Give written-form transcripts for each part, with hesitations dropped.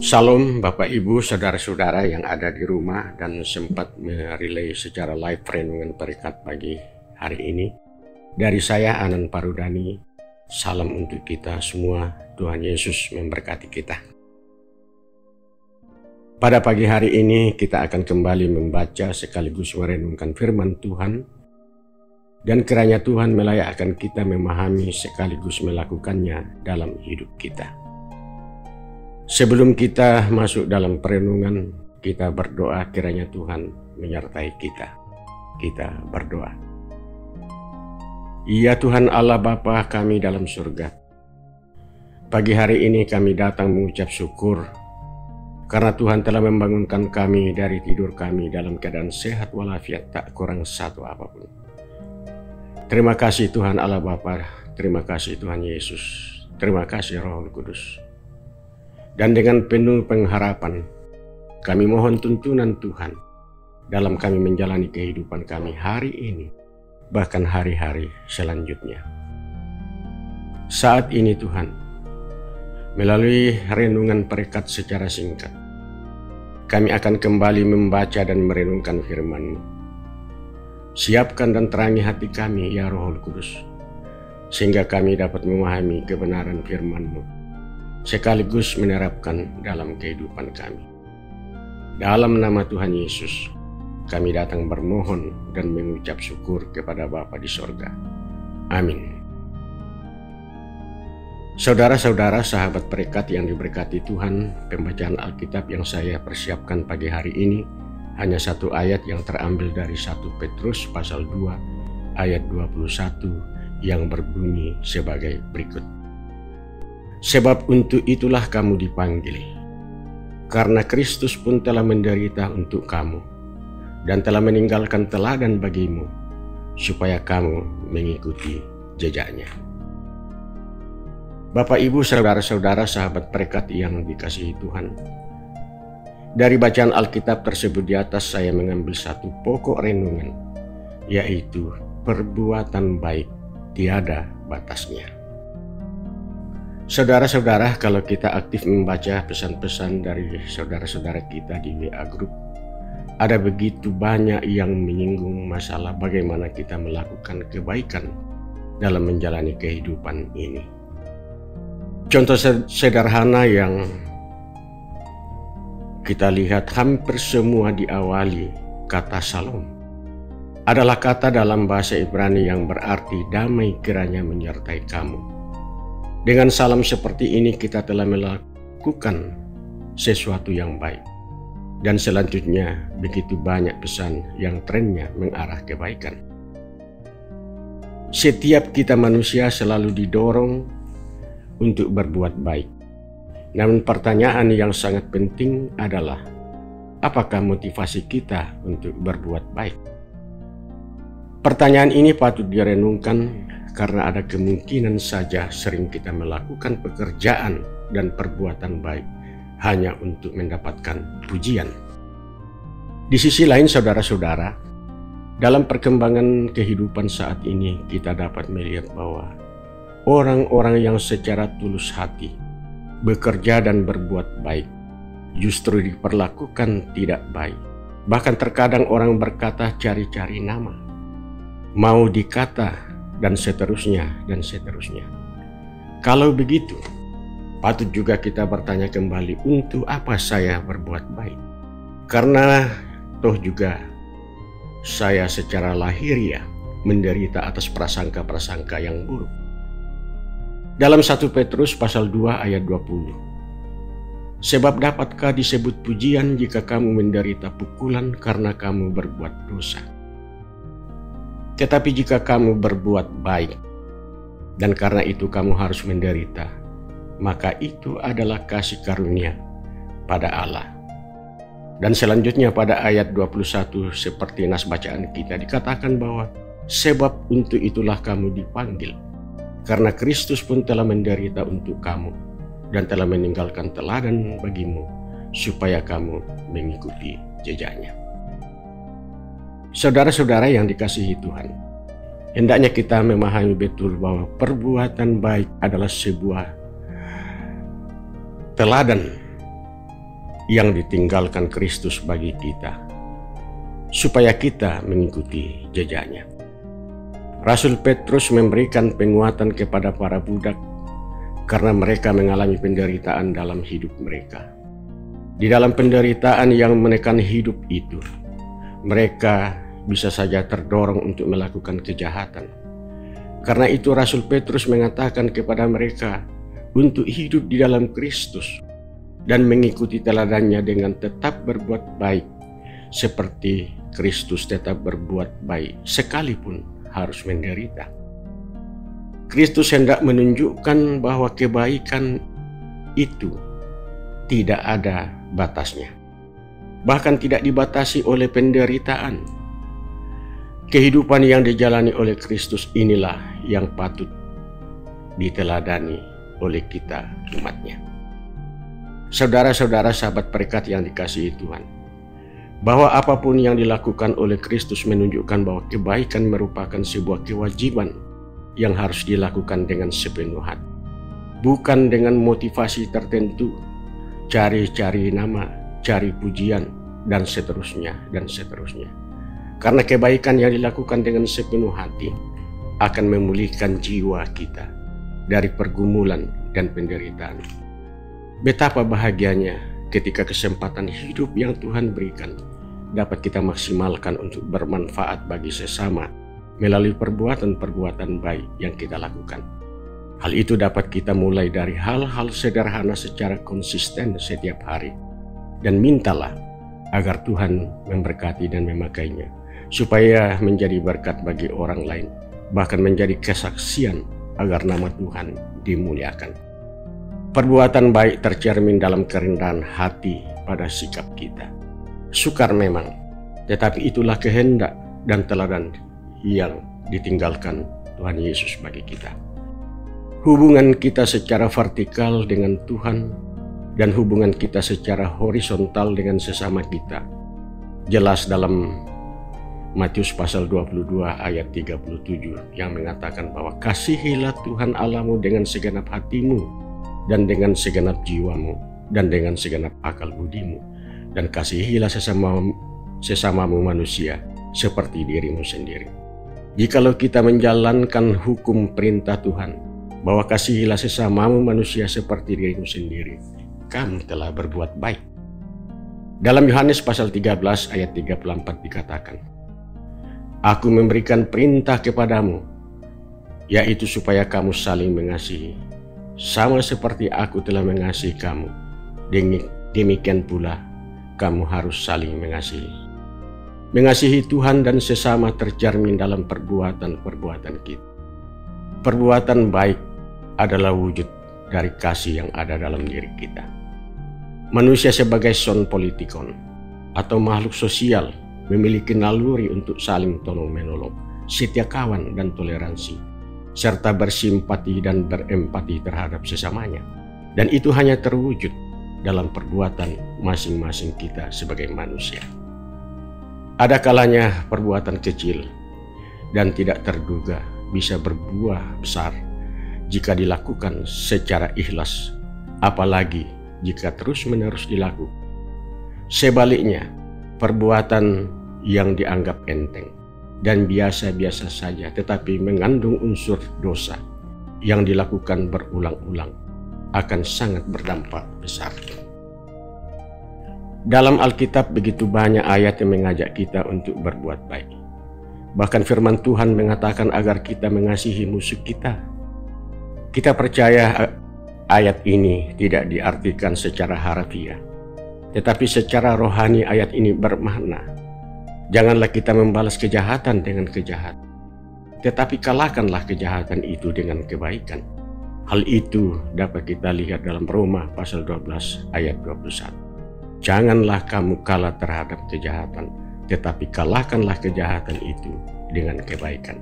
Salam Bapak Ibu Saudara-saudara yang ada di rumah dan sempat merelay secara live renungan perekat pagi hari ini. Dari saya Anan Parudani, salam untuk kita semua. Tuhan Yesus memberkati kita. Pada pagi hari ini kita akan kembali membaca sekaligus merenungkan firman Tuhan, dan kiranya Tuhan melayakkan kita memahami sekaligus melakukannya dalam hidup kita. Sebelum kita masuk dalam perenungan, kita berdoa kiranya Tuhan menyertai kita. Kita berdoa. Ya Tuhan Allah Bapa kami dalam surga, pagi hari ini kami datang mengucap syukur karena Tuhan telah membangunkan kami dari tidur kami dalam keadaan sehat walafiat, tak kurang satu apapun. Terima kasih Tuhan Allah Bapa, terima kasih Tuhan Yesus, terima kasih Roh Kudus. Dan dengan penuh pengharapan, kami mohon tuntunan Tuhan dalam kami menjalani kehidupan kami hari ini, bahkan hari-hari selanjutnya. Saat ini Tuhan, melalui renungan perekat secara singkat, kami akan kembali membaca dan merenungkan firman-Mu. Siapkan dan terangi hati kami, ya Roh Kudus, sehingga kami dapat memahami kebenaran firman-Mu, sekaligus menerapkan dalam kehidupan kami. Dalam nama Tuhan Yesus, kami datang bermohon dan mengucap syukur kepada Bapa di sorga. Amin. Saudara-saudara sahabat perekat yang diberkati Tuhan, pembacaan Alkitab yang saya persiapkan pagi hari ini hanya satu ayat yang terambil dari 1 Petrus pasal 2 ayat 21 yang berbunyi sebagai berikut. Sebab untuk itulah kamu dipanggil, karena Kristus pun telah menderita untuk kamu, dan telah meninggalkan teladan bagimu, supaya kamu mengikuti jejaknya. Bapak, Ibu, saudara-saudara, sahabat perekat yang dikasihi Tuhan, dari bacaan Alkitab tersebut di atas saya mengambil satu pokok renungan, yaitu perbuatan baik tiada batasnya. Saudara-saudara, kalau kita aktif membaca pesan-pesan dari saudara-saudara kita di WA Group, ada begitu banyak yang menyinggung masalah bagaimana kita melakukan kebaikan dalam menjalani kehidupan ini. Contoh sederhana yang kita lihat hampir semua diawali kata Shalom. Adalah kata dalam bahasa Ibrani yang berarti damai kiranya menyertai kamu. Dengan salam seperti ini kita telah melakukan sesuatu yang baik. Dan selanjutnya begitu banyak pesan yang trennya mengarah kebaikan. Setiap kita manusia selalu didorong untuk berbuat baik. Namun pertanyaan yang sangat penting adalah, apakah motivasi kita untuk berbuat baik? Pertanyaan ini patut direnungkan karena ada kemungkinan saja sering kita melakukan pekerjaan dan perbuatan baik hanya untuk mendapatkan pujian. Di sisi lain saudara-saudara, dalam perkembangan kehidupan saat ini kita dapat melihat bahwa orang-orang yang secara tulus hati bekerja dan berbuat baik justru diperlakukan tidak baik. Bahkan terkadang orang berkata cari-cari nama, mau dikata, dan seterusnya, dan seterusnya. Kalau begitu, patut juga kita bertanya kembali, untuk apa saya berbuat baik? Karena toh juga saya secara lahiriah menderita atas prasangka-prasangka yang buruk. Dalam 1 Petrus pasal 2 ayat 20, sebab dapatkah disebut pujian jika kamu menderita pukulan karena kamu berbuat dosa? Tetapi jika kamu berbuat baik, dan karena itu kamu harus menderita, maka itu adalah kasih karunia pada Allah. Dan selanjutnya pada ayat 21 seperti nas bacaan kita dikatakan bahwa sebab untuk itulah kamu dipanggil, karena Kristus pun telah menderita untuk kamu, dan telah meninggalkan teladan bagimu, supaya kamu mengikuti jejaknya. Saudara-saudara yang dikasihi Tuhan, hendaknya kita memahami betul bahwa perbuatan baik adalah sebuah teladan yang ditinggalkan Kristus bagi kita, supaya kita mengikuti jejaknya. Rasul Petrus memberikan penguatan kepada para budak karena mereka mengalami penderitaan dalam hidup mereka. Di dalam penderitaan yang menekan hidup itu, mereka bisa saja terdorong untuk melakukan kejahatan. Karena itu Rasul Petrus mengatakan kepada mereka untuk hidup di dalam Kristus dan mengikuti teladannya dengan tetap berbuat baik, seperti Kristus tetap berbuat baik sekalipun harus menderita. Kristus hendak menunjukkan bahwa kebaikan itu tidak ada batasnya, bahkan tidak dibatasi oleh penderitaan. Kehidupan yang dijalani oleh Kristus inilah yang patut diteladani oleh kita umatnya. Saudara-saudara sahabat berkat yang dikasihi Tuhan, bahwa apapun yang dilakukan oleh Kristus menunjukkan bahwa kebaikan merupakan sebuah kewajiban yang harus dilakukan dengan sepenuh hati, bukan dengan motivasi tertentu, cari-cari nama, cari pujian, dan seterusnya, dan seterusnya. Karena kebaikan yang dilakukan dengan sepenuh hati akan memulihkan jiwa kita dari pergumulan dan penderitaan. Betapa bahagianya ketika kesempatan hidup yang Tuhan berikan dapat kita maksimalkan untuk bermanfaat bagi sesama melalui perbuatan-perbuatan baik yang kita lakukan. Hal itu dapat kita mulai dari hal-hal sederhana secara konsisten setiap hari. Dan mintalah agar Tuhan memberkati dan memakainya, supaya menjadi berkat bagi orang lain, bahkan menjadi kesaksian agar nama Tuhan dimuliakan. Perbuatan baik tercermin dalam kerendahan hati pada sikap kita. Sukar memang, tetapi itulah kehendak dan teladan yang ditinggalkan Tuhan Yesus bagi kita. Hubungan kita secara vertikal dengan Tuhan dan hubungan kita secara horizontal dengan sesama kita jelas dalam Matius pasal 22 ayat 37 yang mengatakan bahwa kasihilah Tuhan Allahmu dengan segenap hatimu dan dengan segenap jiwamu dan dengan segenap akal budimu, dan kasihilah sesamamu manusia seperti dirimu sendiri. Jikalau kita menjalankan hukum perintah Tuhan bahwa kasihilah sesamamu manusia seperti dirimu sendiri, kamu telah berbuat baik. Dalam Yohanes pasal 13 ayat 34 dikatakan, Aku memberikan perintah kepadamu, yaitu supaya kamu saling mengasihi, sama seperti aku telah mengasihi kamu. Demikian pula kamu harus saling mengasihi. Mengasihi Tuhan dan sesama tercermin dalam perbuatan-perbuatan kita. Perbuatan baik adalah wujud dari kasih yang ada dalam diri kita. Manusia sebagai son politikon atau makhluk sosial memiliki naluri untuk saling tolong-menolong, setia kawan dan toleransi, serta bersimpati dan berempati terhadap sesamanya. Dan itu hanya terwujud dalam perbuatan masing-masing kita sebagai manusia. Ada kalanya perbuatan kecil dan tidak terduga bisa berbuah besar jika dilakukan secara ikhlas, apalagi jika terus-menerus dilakukan. Sebaliknya, perbuatan yang dianggap enteng dan biasa-biasa saja tetapi mengandung unsur dosa yang dilakukan berulang-ulang akan sangat berdampak besar. Dalam Alkitab begitu banyak ayat yang mengajak kita untuk berbuat baik. Bahkan firman Tuhan mengatakan agar kita mengasihi musuh kita. Kita percaya ayat ini tidak diartikan secara harfiah, tetapi secara rohani ayat ini bermakna, janganlah kita membalas kejahatan dengan kejahatan, tetapi kalahkanlah kejahatan itu dengan kebaikan. Hal itu dapat kita lihat dalam Roma pasal 12 ayat 21. Janganlah kamu kalah terhadap kejahatan, tetapi kalahkanlah kejahatan itu dengan kebaikan.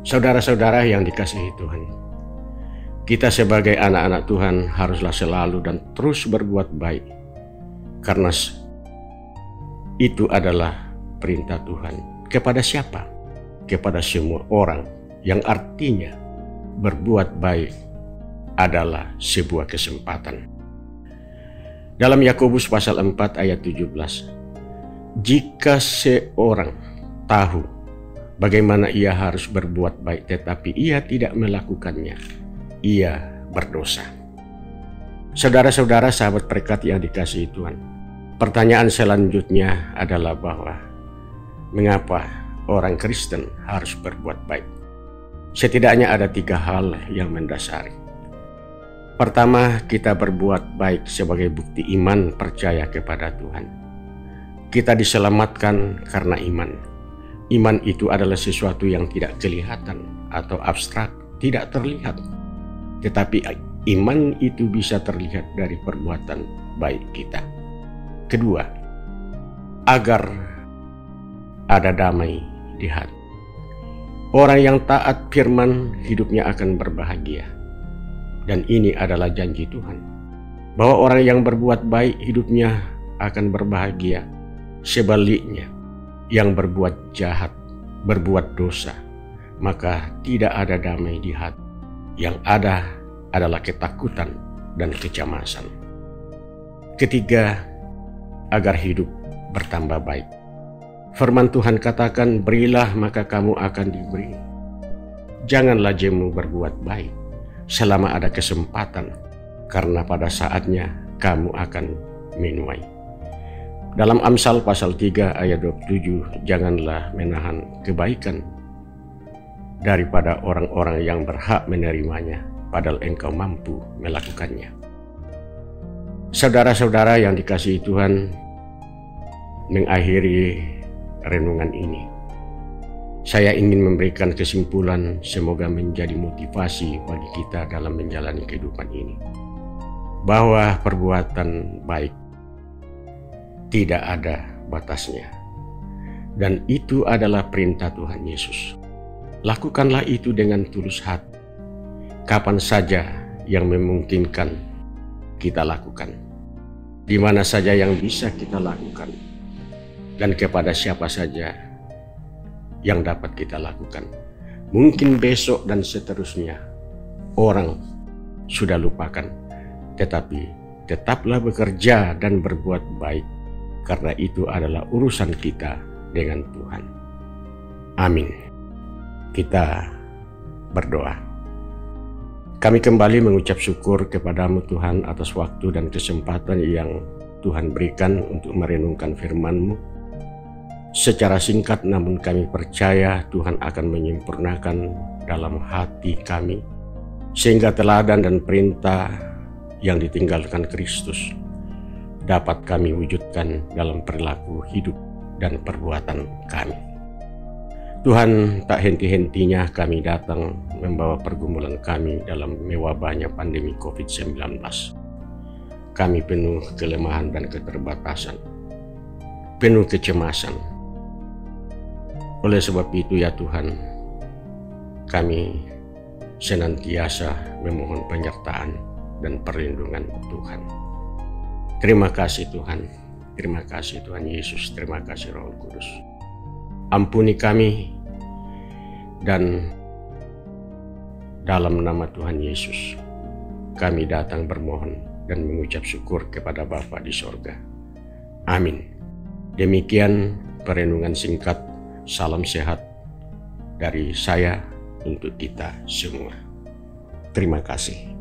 Saudara-saudara yang dikasihi Tuhan, kita sebagai anak-anak Tuhan haruslah selalu dan terus berbuat baik, karena itu adalah perintah Tuhan. Kepada siapa? Kepada semua orang, yang artinya berbuat baik adalah sebuah kesempatan. Dalam Yakobus pasal 4 ayat 17, jika seorang tahu bagaimana ia harus berbuat baik tetapi ia tidak melakukannya, ia berdosa. Saudara-saudara sahabat berkat yang dikasihi Tuhan, pertanyaan selanjutnya adalah bahwa mengapa orang Kristen harus berbuat baik? Setidaknya ada 3 hal yang mendasari. Pertama, kita berbuat baik sebagai bukti iman percaya kepada Tuhan. Kita diselamatkan karena iman. Iman itu adalah sesuatu yang tidak kelihatan atau abstrak, tidak terlihat. Tetapi iman itu bisa terlihat dari perbuatan baik kita. Kedua, agar ada damai di hati. Orang yang taat firman hidupnya akan berbahagia. Dan ini adalah janji Tuhan, bahwa orang yang berbuat baik hidupnya akan berbahagia. Sebaliknya, yang berbuat jahat, berbuat dosa, maka tidak ada damai di hati. Yang ada adalah ketakutan dan kecemasan. Ketiga, agar hidup bertambah baik. Firman Tuhan katakan, berilah maka kamu akan diberi. Janganlah jemu berbuat baik selama ada kesempatan, karena pada saatnya kamu akan menuai. Dalam Amsal pasal 3 ayat 27, janganlah menahan kebaikan daripada orang-orang yang berhak menerimanya, padahal engkau mampu melakukannya. Saudara-saudara yang dikasihi Tuhan, mengakhiri renungan ini, saya ingin memberikan kesimpulan, semoga menjadi motivasi bagi kita dalam menjalani kehidupan ini, bahwa perbuatan baik tidak ada batasnya, dan itu adalah perintah Tuhan Yesus. Lakukanlah itu dengan tulus hati, kapan saja yang memungkinkan kita lakukan, di mana saja yang bisa kita lakukan, dan kepada siapa saja yang dapat kita lakukan. Mungkin besok dan seterusnya orang sudah lupakan, tetapi tetaplah bekerja dan berbuat baik, karena itu adalah urusan kita dengan Tuhan. Amin. Kita berdoa. Kami kembali mengucap syukur kepadamu Tuhan atas waktu dan kesempatan yang Tuhan berikan untuk merenungkan firman-Mu. Secara singkat, namun kami percaya Tuhan akan menyempurnakan dalam hati kami, sehingga teladan dan perintah yang ditinggalkan Kristus dapat kami wujudkan dalam perilaku hidup dan perbuatan kami. Tuhan, tak henti-hentinya kami datang membawa pergumulan kami dalam mewabahnya pandemi COVID-19. Kami penuh kelemahan dan keterbatasan, penuh kecemasan. Oleh sebab itu ya Tuhan, kami senantiasa memohon penyertaan dan perlindungan Tuhan. Terima kasih Tuhan, terima kasih Tuhan Yesus, terima kasih Roh Kudus. Ampuni kami, dan dalam nama Tuhan Yesus kami datang bermohon dan mengucap syukur kepada Bapa di sorga. Amin. Demikian perenungan singkat. Salam sehat dari saya untuk kita semua. Terima kasih.